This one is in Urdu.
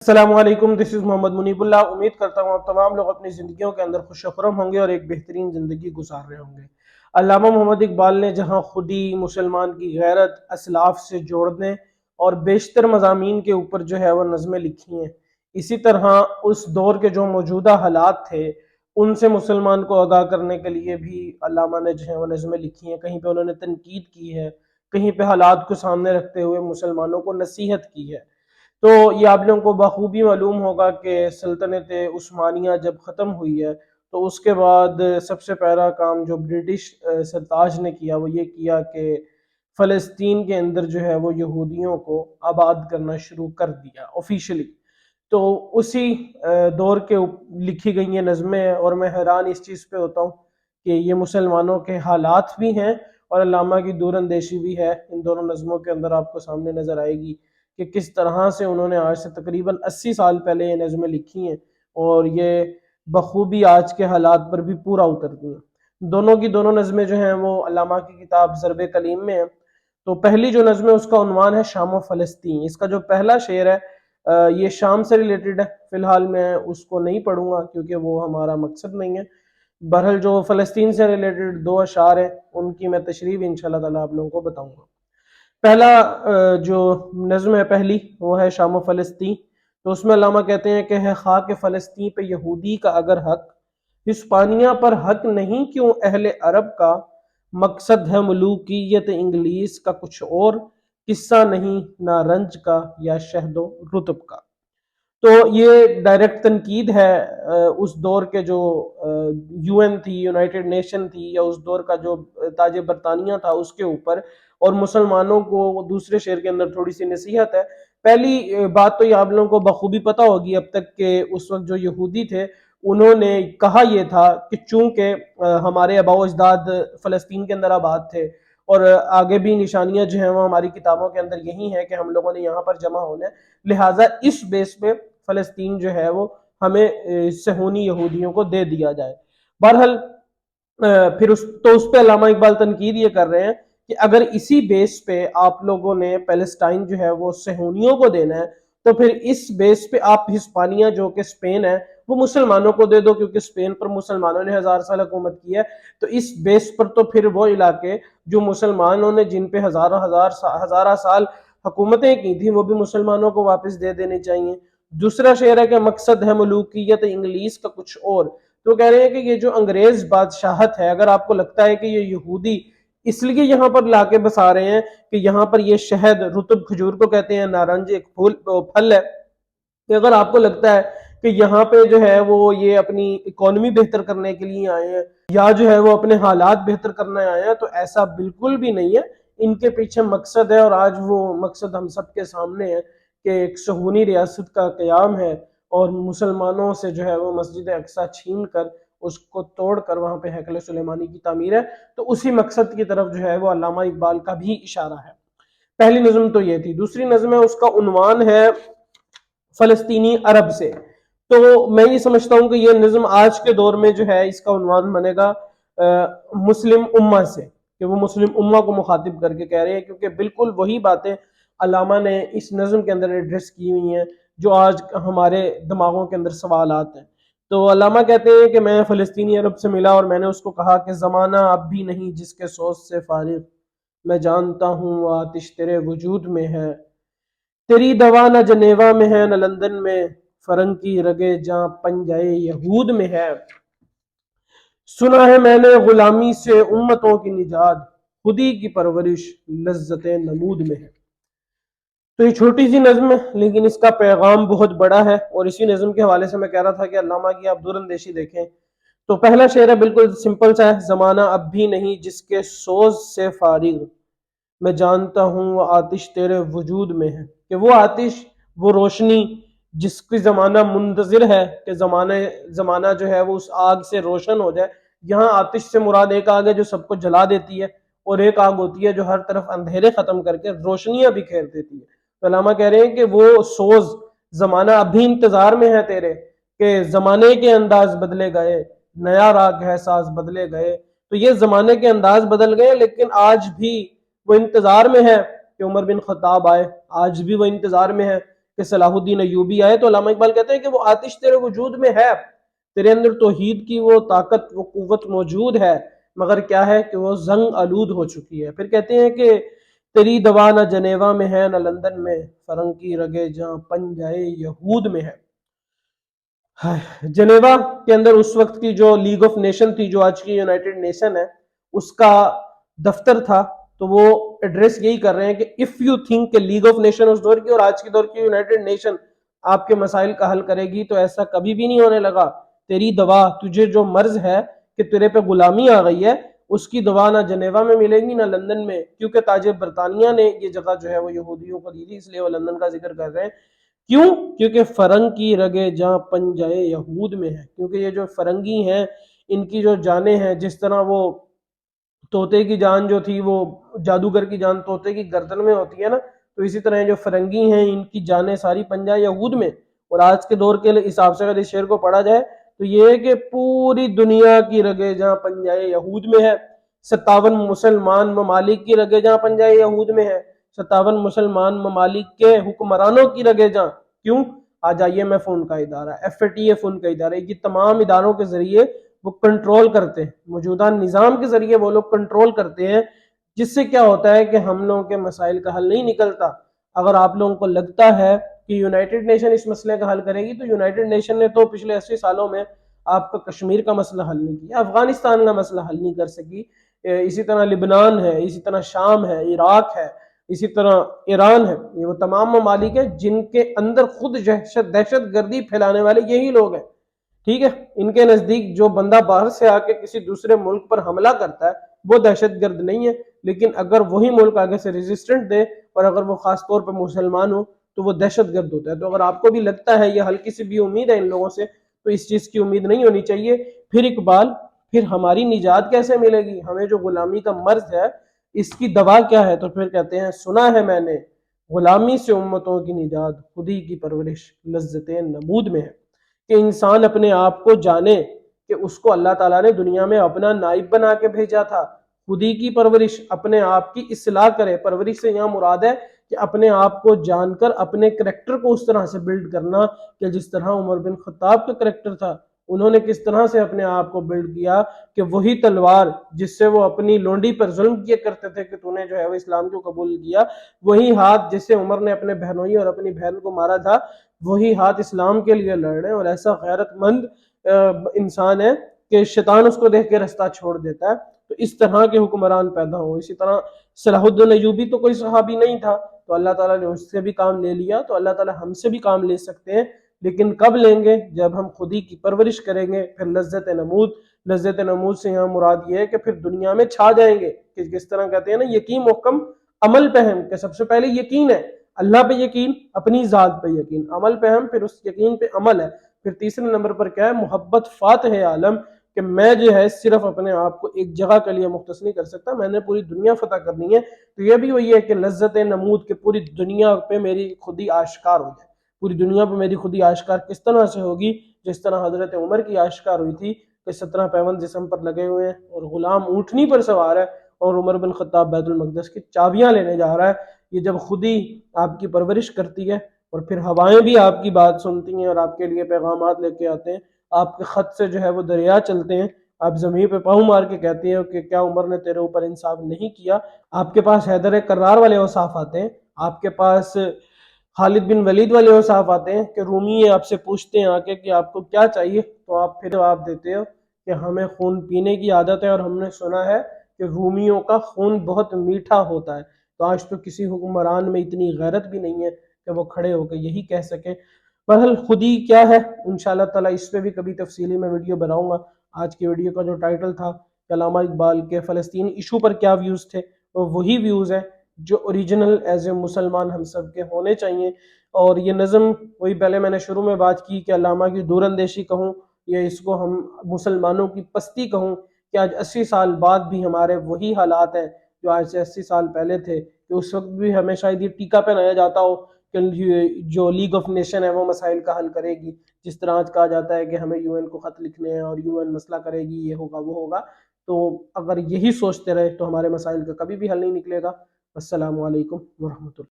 السلام علیکم، دس از محمد منیب اللہ۔ امید کرتا ہوں آپ تمام لوگ اپنی زندگیوں کے اندر خوش و خرم ہوں گے اور ایک بہترین زندگی گزار رہے ہوں گے۔ علامہ محمد اقبال نے جہاں خودی مسلمان کی غیرت اسلاف سے جوڑنے اور بیشتر مضامین کے اوپر جو ہے وہ نظمیں لکھی ہیں، اسی طرح اس دور کے جو موجودہ حالات تھے ان سے مسلمان کو آگاہ کرنے کے لیے بھی علامہ نے جو ہے وہ نظمیں لکھی ہیں۔ کہیں پہ انہوں نے تنقید کی ہے، کہیں پہ حالات کو سامنے رکھتے ہوئے مسلمانوں کو نصیحت کی ہے۔ تو یہ آپ لوگوں کو بخوبی معلوم ہوگا کہ سلطنت عثمانیہ جب ختم ہوئی ہے تو اس کے بعد سب سے پہلا کام جو برٹش سرتاج نے کیا وہ یہ کیا کہ فلسطین کے اندر جو ہے وہ یہودیوں کو آباد کرنا شروع کر دیا آفیشلی۔ تو اسی دور کے لکھی گئی یہ نظمیں ہیں، اور میں حیران اس چیز پہ ہوتا ہوں کہ یہ مسلمانوں کے حالات بھی ہیں اور علامہ کی دور اندیشی بھی ہے۔ ان دونوں نظموں کے اندر آپ کو سامنے نظر آئے گی کہ کس طرح سے انہوں نے آج سے تقریباً 80 سال پہلے یہ نظمیں لکھی ہیں اور یہ بخوبی آج کے حالات پر بھی پورا اترتی ہیں۔ دونوں کی دونوں نظمیں جو ہیں وہ علامہ کی کتاب ضرب کلیم میں ہیں۔ تو پہلی جو نظم ہے اس کا عنوان ہے شام و فلسطین۔ اس کا جو پہلا شعر ہے یہ شام سے ریلیٹڈ ہے۔ فی الحال میں اس کو نہیں پڑھوں گا کیونکہ وہ ہمارا مقصد نہیں ہے۔ بہرحال جو فلسطین سے ریلیٹڈ دو اشعار ہیں ان کی میں تشریح انشاءاللہ تعالیٰ آپ لوگوں کو بتاؤں گا۔ پہلا جو نظم ہے پہلی وہ ہے شام و فلسطین۔ تو اس میں علامہ کہتے ہیں کہ ہے خاک فلسطین پہ یہودی کا اگر حق، ہسپانیہ پر حق نہیں کیوں اہل عرب کا، مقصد ہے ملوکیت انگلیس کا کچھ اور، قصہ نہیں نہ رنج کا یا شہد و رطب کا۔ تو یہ ڈائریکٹ تنقید ہے اس دور کے جو یو این تھی، یونائٹڈ نیشن تھی، یا اس دور کا جو تاج برطانیہ تھا اس کے اوپر، اور مسلمانوں کو دوسرے شعر کے اندر تھوڑی سی نصیحت ہے۔ پہلی بات تو یہ آپ لوگوں کو بخوبی پتہ ہوگی اب تک کہ اس وقت جو یہودی تھے انہوں نے کہا یہ تھا کہ چونکہ ہمارے آباء و اجداد فلسطین کے اندر آباد تھے اور آگے بھی نشانیاں جو ہیں وہ ہماری کتابوں کے اندر یہی ہیں کہ ہم لوگوں نے یہاں پر جمع ہونا ہے، لہٰذا اس بیس پہ فلسطین جو ہے وہ ہمیں صہیونی یہودیوں کو دے دیا جائے۔ بہرحال پھر اس پہ علامہ اقبال تنقید یہ کر رہے ہیں کہ اگر اسی بیس پہ آپ لوگوں نے پیلسٹائن جو ہے وہ صہیونیوں کو دینا ہے تو پھر اس بیس پہ آپ ہسپانیہ جو کہ اسپین ہے وہ مسلمانوں کو دے دو، کیونکہ اسپین پر مسلمانوں نے 1000 سال حکومت کی ہے۔ تو اس بیس پر تو پھر وہ علاقے جو مسلمانوں نے جن پہ ہزارہ سال حکومتیں کی تھیں وہ بھی مسلمانوں کو واپس دے دینے چاہیے۔ دوسرا شعر ہے کہ مقصد ہے ملوکیت انگلیس کا کچھ اور۔ تو کہہ رہے ہیں کہ یہ جو انگریز بادشاہت ہے، اگر آپ کو لگتا ہے کہ یہ یہودی اس لیے یہاں پر لا کے بسا رہے ہیں کہ یہاں پر یہ شہد، رطب کھجور کو کہتے ہیں، نارنج ایک پھل ہے، کہ اگر آپ کو لگتا ہے کہ یہاں پہ جو ہے وہ یہ اپنی اکانومی بہتر کرنے کے لیے آئے ہیں یا جو ہے وہ اپنے حالات بہتر کرنے آئے ہیں، تو ایسا بالکل بھی نہیں ہے۔ ان کے پیچھے مقصد ہے، اور آج وہ مقصد ہم سب کے سامنے ہے کہ ایک صہیونی ریاست کا قیام ہے اور مسلمانوں سے جو ہے وہ مسجد اقصی چھین کر اس کو توڑ کر وہاں پہ ہیکل سلیمانی کی تعمیر ہے۔ تو اسی مقصد کی طرف جو ہے وہ علامہ اقبال کا بھی اشارہ ہے۔ پہلی نظم تو یہ تھی۔ دوسری نظم ہے اس کا عنوان ہے فلسطینی عرب سے۔ تو میں یہ سمجھتا ہوں کہ یہ نظم آج کے دور میں جو ہے اس کا عنوان بنے گا مسلم امہ سے، کہ وہ مسلم امہ کو مخاطب کر کے کہہ رہے ہیں، کیونکہ بالکل وہی باتیں علامہ نے اس نظم کے اندر ایڈریس کی ہوئی ہیں جو آج ہمارے دماغوں کے اندر سوالات ہیں۔ تو علامہ کہتے ہیں کہ میں فلسطینی عرب سے ملا اور میں نے اس کو کہا کہ زمانہ اب بھی نہیں جس کے سوز سے فارغ، میں جانتا ہوں وہ آتش تیرے وجود میں ہے، تیری دوا نہ جنیوا میں ہے نہ لندن میں، فرنگ کی رگے جاں پنجائے یہود میں ہے، سنا ہے میں نے غلامی سے امتوں کی نجات، خودی کی پرورش لذت نمود میں ہے۔ تو یہ چھوٹی سی نظم ہے لیکن اس کا پیغام بہت بڑا ہے، اور اسی نظم کے حوالے سے میں کہہ رہا تھا کہ علامہ کی آپ دور اندیشی دیکھیں۔ تو پہلا شعر ہے بالکل سمپل سا ہے، زمانہ اب بھی نہیں جس کے سوز سے فارغ، میں جانتا ہوں وہ آتش تیرے وجود میں ہے، کہ وہ آتش، وہ روشنی جس کی زمانہ منتظر ہے کہ زمانہ جو ہے وہ اس آگ سے روشن ہو جائے۔ یہاں آتش سے مراد ایک آگ ہے جو سب کو جلا دیتی ہے، اور ایک آگ ہوتی ہے جو ہر طرف اندھیرے ختم کر کے روشنیاں بھی کھیر دیتی ہے۔ تو علامہ کہہ رہے ہیں کہ وہ سوز، زمانہ ابھی انتظار میں ہے تیرے، کہ زمانے کے انداز بدلے گئے، نیا راگ ہے ساز بدلے گئے۔ تو یہ زمانے کے انداز بدل گئے لیکن آج بھی وہ انتظار میں ہے کہ عمر بن خطاب آئے، آج بھی وہ انتظار میں ہے کہ صلاح الدین ایوبی آئے، تو علامہ اقبال کہتے ہیں کہ وہ آتش تیرے وجود میں ہے، تیرے اندر توحید کی وہ طاقت، وہ قوت موجود ہے، مگر کیا ہے کہ وہ زنگ آلود ہو چکی ہے۔ پھر کہتے ہیں کہ تیری دوا نہ جنیوا میں ہے نہ لندن میں، فرنگ کی رگے جہاں پنجائے یہود میں ہے۔ جنیوا کے اندر اس وقت کی جو لیگ آف نیشن تھی، جو آج کی یونائٹڈ نیشن ہے، اس کا دفتر تھا، تو وہ ایڈریس یہی کر رہے ہیں کہ اف یو تھنک کہ لیگ آف نیشن اس دور کی اور آج کی دور کی یونائٹڈ نیشن آپ کے مسائل کا حل کرے گی، تو ایسا کبھی بھی نہیں ہونے لگا۔ تیری دوا، تجھے جو مرض ہے کہ تیرے پہ غلامی آ گئی ہے، اس کی دوا نہ جنیوا میں ملے گی نہ لندن میں، کیونکہ تاج برطانیہ نے یہ جگہ جو ہے وہ یہودیوں کو دی تھی، اس لیے وہ لندن کا ذکر کر رہے ہیں۔ کیوں؟ کیونکہ فرنگ کی رگے جہاں پنجائے یہود میں ہے، کیونکہ یہ جو فرنگی ہیں ان کی جو جانیں ہیں، جس طرح وہ طوطے کی جان جو تھی، وہ جادوگر کی جان طوطے کی گردن میں ہوتی ہے نا، تو اسی طرح جو فرنگی ہیں ان کی جانیں ساری پنجہ یہود میں۔ اور آج کے دور کے حساب سے اگر اس شعر کو پڑھا جائے تو یہ ہے کہ پوری دنیا کی رگیں جہاں پنجہ یہود میں ہے، 57 مسلمان ممالک کی رگیں جہاں پنجہ یہود میں ہے، 57 مسلمان ممالک کے حکمرانوں کی رگیں جہاں۔ کیوں؟ آج آئی ایم ایف ان کا ادارہ، ایف اے ٹی ایف ان کا ادارہ، یہ تمام اداروں کے ذریعے وہ کنٹرول کرتے ہیں، موجودہ نظام کے ذریعے وہ لوگ کنٹرول کرتے ہیں، جس سے کیا ہوتا ہے کہ ہم لوگوں کے مسائل کا حل نہیں نکلتا۔ اگر آپ لوگوں کو لگتا ہے کہ یونائٹڈ نیشن اس مسئلے کا حل کرے گی، تو یونائٹڈ نیشن نے تو پچھلے 80 سالوں میں آپ کا کشمیر کا مسئلہ حل نہیں کیا، افغانستان کا مسئلہ حل نہیں کر سکی، اسی طرح لبنان ہے، اسی طرح شام ہے، عراق ہے، اسی طرح ایران ہے۔ یہ وہ تمام ممالک ہیں جن کے اندر خود دہشت گردی پھیلانے والے یہی لوگ ہیں، ٹھیک ہے۔ ان کے نزدیک جو بندہ باہر سے آ کے کسی دوسرے ملک پر حملہ کرتا ہے وہ دہشت گرد نہیں ہے، لیکن اگر وہی ملک آگے سے ریزسٹنٹ دے اور اگر وہ خاص طور پہ مسلمان ہو تو وہ دہشت گرد ہوتا ہے۔ تو اگر آپ کو بھی لگتا ہے یہ ہلکی سی بھی امید ہے ان لوگوں سے، تو اس چیز کی امید نہیں ہونی چاہیے۔ پھر اقبال، پھر ہماری نجات کیسے ملے گی؟ ہمیں جو غلامی کا مرض ہے اس کی دوا کیا ہے؟ تو پھر کہتے ہیں سنا ہے میں نے غلامی سے امتوں کی نجات، خودی کی پرورش لذت نمود میں ہے، کہ انسان اپنے آپ کو جانے کہ اس کو اللہ تعالیٰ نے دنیا میں اپنا نائب بنا کے بھیجا تھا، خودی کی پرورش، اپنے آپ کی اصلاح کرے۔ پرورش سے یہاں مراد ہے کہ اپنے آپ کو جان کر اپنے کریکٹر کو اس طرح سے بلڈ کرنا کہ جس طرح عمر بن خطاب کا کریکٹر تھا، انہوں نے کس طرح سے اپنے آپ کو بلڈ کیا کہ وہی تلوار جس سے وہ اپنی لونڈی پر ظلم کیا کرتے تھے کہ تو نے جو ہے وہ اسلام کو قبول کیا، وہی ہاتھ جس سے عمر نے اپنے بہنوئی اور اپنی بہن کو مارا تھا، وہی ہاتھ اسلام کے لیے لڑ رہے ہیں۔ اور ایسا غیرت مند انسان ہے کہ شیطان اس کو دیکھ کے رستہ چھوڑ دیتا ہے۔ تو اس طرح کے حکمران پیدا ہو۔ اسی طرح صلاح الدین ایوبی تو کوئی صحابی نہیں تھا، تو اللہ تعالیٰ نے اس سے بھی کام لے لیا، تو اللہ تعالیٰ ہم سے بھی کام لے سکتے ہیں، لیکن کب لیں گے؟ جب ہم خودی کی پرورش کریں گے۔ پھر لذت نمود، لذت نمود سے یہاں مراد یہ ہے کہ پھر دنیا میں چھا جائیں گے، کہ جس طرح کہتے ہیں نا یقین محکم عمل پہ ہم، کہ سب سے پہلے یقین ہے، اللہ پہ یقین، اپنی ذات پہ یقین، عمل پہ ہم، پھر اس یقین پہ عمل ہے۔ پھر تیسرے نمبر پر کیا ہے؟ محبت فاتح عالم، کہ میں جو ہے صرف اپنے آپ کو ایک جگہ کے لیے مختص نہیں کر سکتا، میں نے پوری دنیا فتح کرنی ہے۔ تو یہ بھی وہی ہے کہ لذت نمود، کہ پوری دنیا پہ میری خودی آشکار ہو جائے۔ پوری دنیا پہ میری خودی آشکار کس طرح سے ہوگی؟ جس طرح حضرت عمر کی آشکار ہوئی تھی کہ 17 پیوند جسم پر لگے ہوئے ہیں اور غلام اونٹنی پر سوار ہے، اور عمر بن خطاب بیت المقدس کی چابیاں لینے جا رہا ہے۔ یہ جب خودی آپ کی پرورش کرتی ہے، اور پھر ہوائیں بھی آپ کی بات سنتی ہیں اور آپ کے لیے پیغامات لے کے آتے ہیں، آپ کے خط سے جو ہے وہ دریا چلتے ہیں، آپ زمین پہ پاؤں مار کے کہتے ہیں کہ کیا عمر نے تیرے اوپر انصاف نہیں کیا؟ آپ کے پاس حیدر کرار والے اوصاف آتے ہیں، آپ کے پاس خالد بن ولید والے اوصاف آتے ہیں کہ رومی آپ سے پوچھتے ہیں آ کے کہ آپ کو کیا چاہیے، تو آپ پھر جواب دیتے ہو کہ ہمیں خون پینے کی عادت ہے، اور ہم نے سنا ہے کہ رومیوں کا خون بہت میٹھا ہوتا ہے۔ تو آج تو کسی حکمران میں اتنی غیرت بھی نہیں ہے کہ وہ کھڑے ہو کے یہی کہہ سکیں۔ بہرحال خودی کیا ہے، انشاءاللہ تعالیٰ اس پہ بھی کبھی تفصیلی میں ویڈیو بناؤں گا۔ آج کی ویڈیو کا جو ٹائٹل تھا کہ علامہ اقبال کے فلسطین ایشو پر کیا ویوز تھے، وہ وہی ویوز ہیں جو اوریجنل ایز اے مسلمان ہم سب کے ہونے چاہیے۔ اور یہ نظم وہی پہلے میں نے شروع میں بات کی کہ علامہ کی دور اندیشی کہوں یا اس کو ہم مسلمانوں کی پستی کہوں، کہ آج 80 سال بعد بھی ہمارے وہی حالات ہیں جو آج سے 80 سال پہلے تھے، کہ اس وقت بھی ہمیں شاید یہ ٹیکہ پہنایا جاتا ہو کہ جو لیگ آف نیشن ہے وہ مسائل کا حل کرے گی، جس طرح آج کہا جاتا ہے کہ ہمیں یو این کو خط لکھنے ہیں اور یو این مسئلہ کرے گی، یہ ہوگا وہ ہوگا۔ تو اگر یہی سوچتے رہے تو ہمارے مسائل کا کبھی بھی حل نہیں نکلے گا۔ السلام علیکم ورحمۃ اللہ۔